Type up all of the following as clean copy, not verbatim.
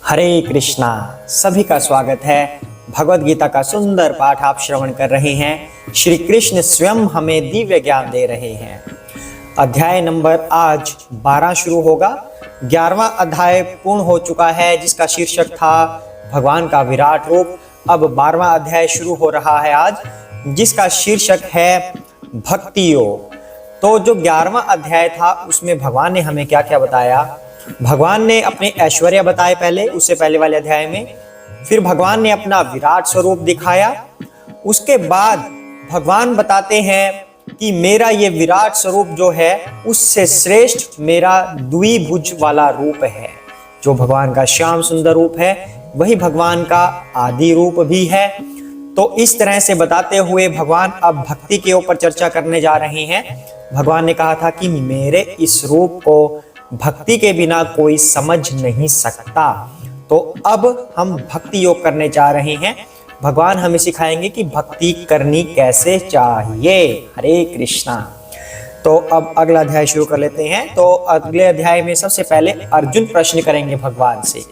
हरे कृष्णा। सभी का स्वागत है। भगवत गीता का सुंदर पाठ आप श्रवण कर रहे हैं। श्री कृष्ण स्वयं हमें दिव्य ज्ञान दे रहे हैं। अध्याय नंबर आज 12 शुरू होगा। 11वां अध्याय पूर्ण हो चुका है जिसका शीर्षक था भगवान का विराट रूप। अब 12वां अध्याय शुरू हो रहा है आज, जिसका शीर्षक है भक्ति योग। तो जो 11वां अध्याय था उसमें भगवान ने हमें क्या क्या बताया। भगवान ने अपने ऐश्वर्य बताए पहले, उससे पहले वाले अध्याय में। फिर भगवान ने अपना विराट स्वरूप दिखाया। उसके बाद भगवान बताते हैं कि मेरा ये विराट स्वरूप जो है उससे श्रेष्ठ मेरा द्विभुज वाला रूप है। जो भगवान का श्याम सुंदर रूप है वही भगवान का आदि रूप भी है। तो इस तरह से बताते हुए भगवान अब भक्ति के ऊपर चर्चा करने जा रहे हैं। भगवान ने कहा था कि मेरे इस रूप को भक्ति के बिना कोई समझ नहीं सकता। तो अब हम भक्ति योग करने जा रहे हैं। भगवान हमें सिखाएंगे कि भक्ति करनी कैसे चाहिए। हरे कृष्णा। तो अब अगला अध्याय शुरू कर लेते हैं। तो अगले अध्याय में सबसे पहले अर्जुन प्रश्न करेंगे भगवान से।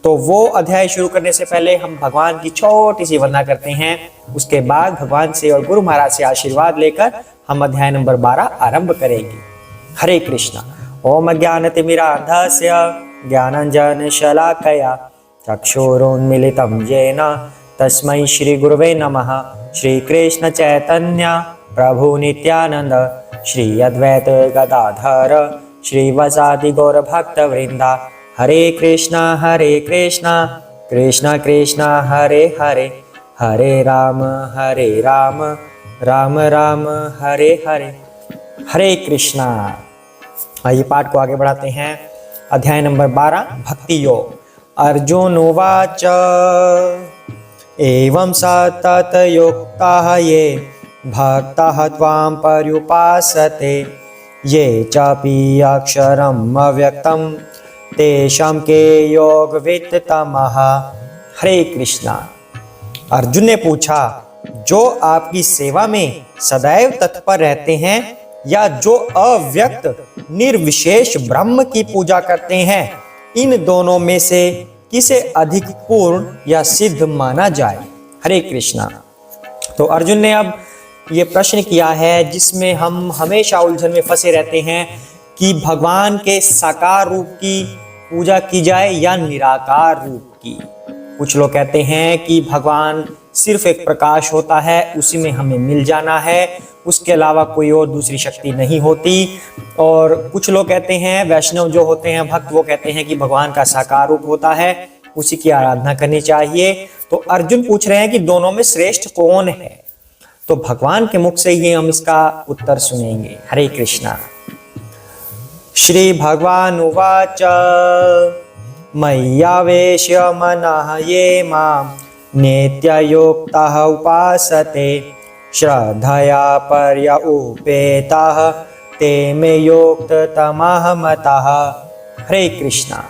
तो वो अध्याय शुरू करने से पहले हम भगवान की छोटी सी वंदना करते हैं। उसके बाद भगवान से और गुरु महाराज से आशीर्वाद लेकर हम अध्याय नंबर 12 आरंभ करेंगे। हरे कृष्णा। ओम ज्ञानतिमिरान्धस्य ज्ञानाञ्जनशलाकया चक्षुरुन्मीलितं येन तस्मै श्रीगुरवे नमः। श्रीकृष्ण चैतन्य प्रभु नित्यानंद श्री अद्वैत गदाधर श्रीवासादि गौरभक्तवृंदा। हरे कृष्णा कृष्णा कृष्णा हरे हरे, हरे राम राम राम हरे हरे। हरे कृष्णा। आइए पाठ को आगे बढ़ाते हैं। अध्याय नंबर 12 भक्ति योग। अर्जुन उवाच एवं स ततयुक्ताः ये भक्ताः त्वां पर्युपासते ये चापि अक्षरम् अव्यक्तं तेषां के योगवित्तमः। हरे कृष्णा। अर्जुन ने पूछा, जो आपकी सेवा में सदैव तत्पर रहते हैं या जो अव्यक्त निर्विशेष ब्रह्म की पूजा करते हैं, इन दोनों में से किसे अधिक पूर्ण या सिद्ध माना जाए। हरे कृष्णा। तो अर्जुन ने अब ये प्रश्न किया है जिसमें हम हमेशा उलझन में फंसे रहते हैं कि भगवान के साकार रूप की पूजा की जाए या निराकार रूप की। कुछ लोग कहते हैं कि भगवान सिर्फ एक प्रकाश होता है, उसी में हमें मिल जाना है, उसके अलावा कोई और दूसरी शक्ति नहीं होती। और कुछ लोग कहते हैं, वैष्णव जो होते हैं भक्त, वो कहते हैं कि भगवान का साकार रूप होता है, उसी की आराधना करनी चाहिए। तो अर्जुन पूछ रहे हैं कि दोनों में श्रेष्ठ कौन है। तो भगवान के मुख से ही हम इसका उत्तर सुनेंगे। हरे कृष्णा। श्री भगवान उवाच मय्यावेश्य मनः ये मां नित्ययुक्ताः उपासते श्रद्धया पर्युपेताः ते मे युक्ततमः मतः। हरे कृष्णा।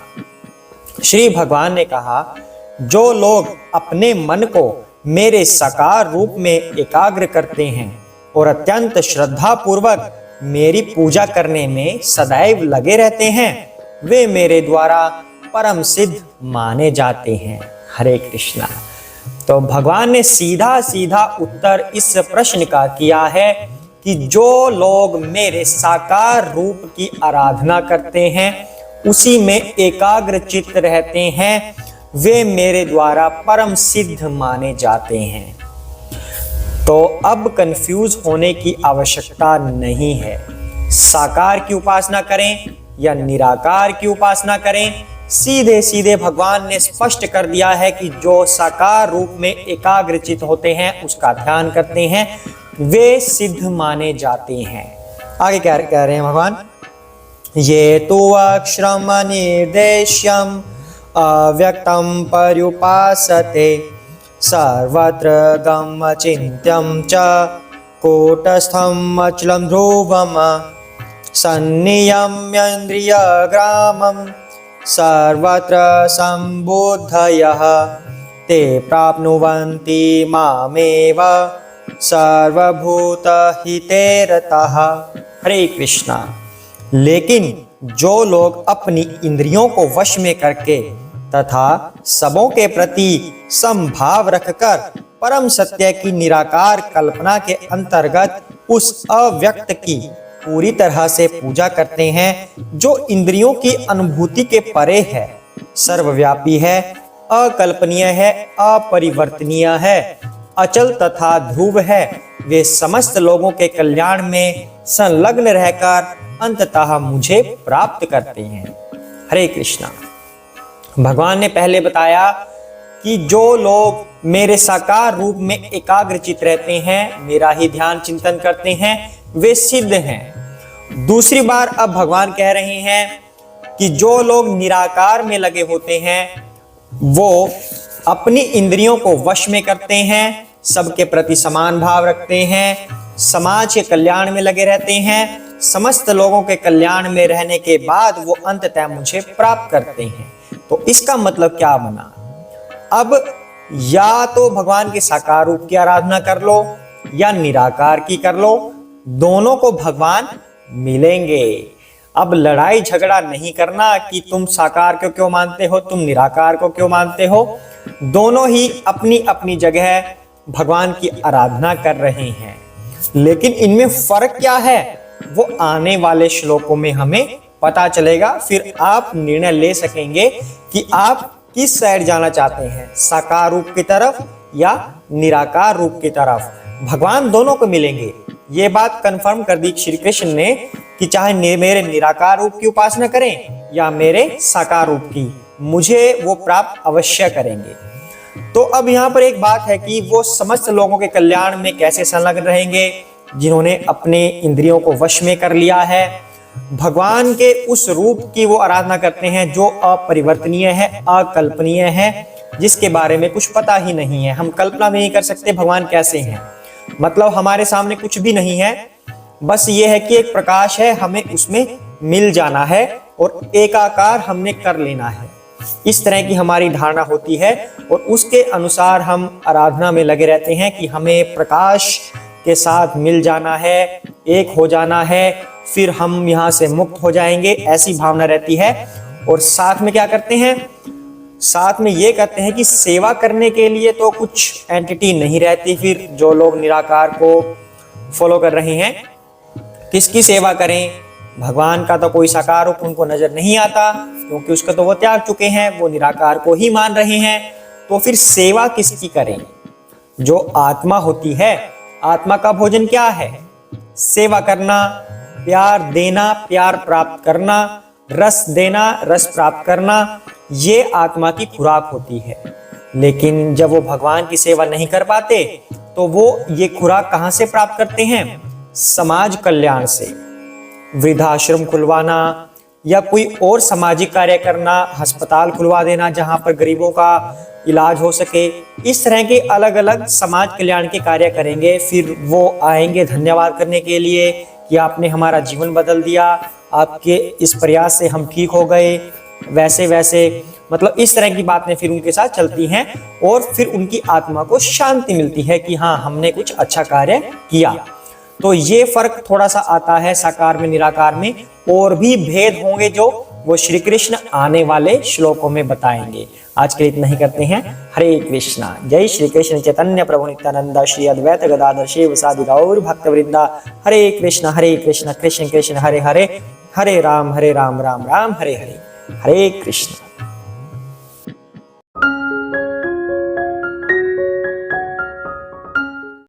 श्री भगवान ने कहा, जो लोग अपने मन को मेरे साकार रूप में एकाग्र करते हैं और अत्यंत श्रद्धा पूर्वक मेरी पूजा करने में सदैव लगे रहते हैं, वे मेरे द्वारा परम सिद्ध माने जाते हैं। हरे कृष्णा। तो भगवान ने सीधा सीधा उत्तर इस प्रश्न का किया है कि जो लोग मेरे साकार रूप की आराधना करते हैं, उसी में एकाग्र चित्त रहते हैं, वे मेरे द्वारा परम सिद्ध माने जाते हैं। तो अब कंफ्यूज होने की आवश्यकता नहीं है। साकार की उपासना करें या निराकार की उपासना करें, सीधे सीधे भगवान ने स्पष्ट कर दिया है कि जो साकार रूप में एकाग्रचित होते हैं, उसका ध्यान करते हैं, वे सिद्ध माने जाते हैं। आगे क्या कह रहे हैं भगवान। ये तो अक्षरम निर्देश्यम अव्यक्तम पर्युपासते सर्वत्र गम चिन्त्यम च कूटस्थम अचलम ध्रुवम सन्नियम्येन्द्रियग्रामं सर्वत्र सम्बुद्धयः ते प्राप्नुवन्ति मामेव सर्वभूतहिते रतः। हरे कृष्णा। लेकिन जो लोग अपनी इंद्रियों को वश में करके तथा सबों के प्रति समभाव रखकर परम सत्य की निराकार कल्पना के अंतर्गत उस अव्यक्त की पूरी तरह से पूजा करते हैं जो इंद्रियों की अनुभूति के परे है, सर्वव्यापी है, अकल्पनीय है, अपरिवर्तनीय है, अचल तथा ध्रुव है। वे समस्त लोगों के कल्याण में संलग्न रहकर अंततः मुझे प्राप्त करते हैं। हरे कृष्णा। भगवान ने पहले बताया कि जो लोग मेरे साकार रूप में एकाग्रचित रहते हैं, मेरा ही ध्यान चिंतन करते हैं, वे सिद्ध हैं। दूसरी बार अब भगवान कह रहे हैं कि जो लोग निराकार में लगे होते हैं वो अपनी इंद्रियों को वश में करते हैं, सबके प्रति समान भाव रखते हैं, समाज के कल्याण में लगे रहते हैं, समस्त लोगों के कल्याण में रहने के बाद वो अंततः मुझे प्राप्त करते हैं। तो इसका मतलब क्या बना? अब या तो भगवान के साकार रूप की आराधना कर लो या निराकार की कर लो, दोनों को भगवान मिलेंगे। अब लड़ाई झगड़ा नहीं करना कि तुम साकार को क्यों मानते हो, तुम निराकार को क्यों मानते हो। दोनों ही अपनी अपनी जगह भगवान की आराधना कर रहे हैं, लेकिन इनमें फर्क क्या है वो आने वाले श्लोकों में हमें पता चलेगा। फिर आप निर्णय ले सकेंगे कि आप किस साइड जाना चाहते हैं, साकार रूप की तरफ या निराकार रूप की तरफ। भगवान दोनों को मिलेंगे, ये बात कंफर्म कर दी श्री कृष्ण ने कि चाहे मेरे निराकार रूप की उपासना करें या मेरे साकार रूप की, मुझे वो प्राप्त अवश्य करेंगे। तो अब यहाँ पर एक बात है कि वो समस्त लोगों के कल्याण में कैसे संलग्न रहेंगे, जिन्होंने अपने इंद्रियों को वश में कर लिया है, भगवान के उस रूप की वो आराधना करते हैं जो अपरिवर्तनीय है, अकल्पनीय है, जिसके बारे में कुछ पता ही नहीं है। हम कल्पना भी नहीं कर सकते भगवान कैसे हैं, मतलब हमारे सामने कुछ भी नहीं है, बस ये है कि एक प्रकाश है, हमें उसमें मिल जाना है और एकाकार हमने कर लेना है। इस तरह की हमारी धारणा होती है और उसके अनुसार हम आराधना में लगे रहते हैं कि हमें प्रकाश के साथ मिल जाना है, एक हो जाना है, फिर हम यहाँ से मुक्त हो जाएंगे, ऐसी भावना रहती है। और साथ में क्या करते हैं, साथ में ये कहते हैं कि सेवा करने के लिए तो कुछ एंटिटी नहीं रहती। फिर जो लोग निराकार को फॉलो कर रहे हैं, किसकी सेवा करें? भगवान का तो कोई साकार रूप उनको नजर नहीं आता, क्योंकि उसका तो वो त्याग चुके हैं, वो निराकार को ही मान रहे हैं। तो फिर सेवा किसकी करें? जो आत्मा होती है, आत्मा का भोजन क्या है? सेवा करना, प्यार देना, प्यार प्राप्त करना, रस देना, रस प्राप्त करना, ये आत्मा की खुराक होती है। लेकिन जब वो भगवान की सेवा नहीं कर पाते तो वो ये खुराक कहाँ से प्राप्त करते हैं? समाज कल्याण से। वृद्धाश्रम खुलवाना या कोई और सामाजिक कार्य करना, अस्पताल खुलवा देना जहाँ पर गरीबों का इलाज हो सके, इस तरह के अलग अलग समाज कल्याण के कार्य करेंगे। फिर वो आएंगे धन्यवाद करने के लिए कि आपने हमारा जीवन बदल दिया, आपके इस प्रयास से हम ठीक हो गए, वैसे वैसे, मतलब इस तरह की बातें फिर उनके साथ चलती हैं और फिर उनकी आत्मा को शांति मिलती है कि हाँ, हमने कुछ अच्छा कार्य किया। तो ये फर्क थोड़ा सा आता है साकार में निराकार में। और भी भेद होंगे जो वो श्री कृष्ण आने वाले श्लोकों में बताएंगे। आज के लिए इतना ही करते हैं। हरे कृष्णा। जय श्री कृष्ण चैतन्य प्रभु नित्यानंद श्री अद्वैत गदाधर शिवासादि गौर भक्त वृंदा। हरे कृष्ण कृष्ण कृष्ण हरे हरे, हरे राम राम राम हरे हरे। हरे कृष्ण।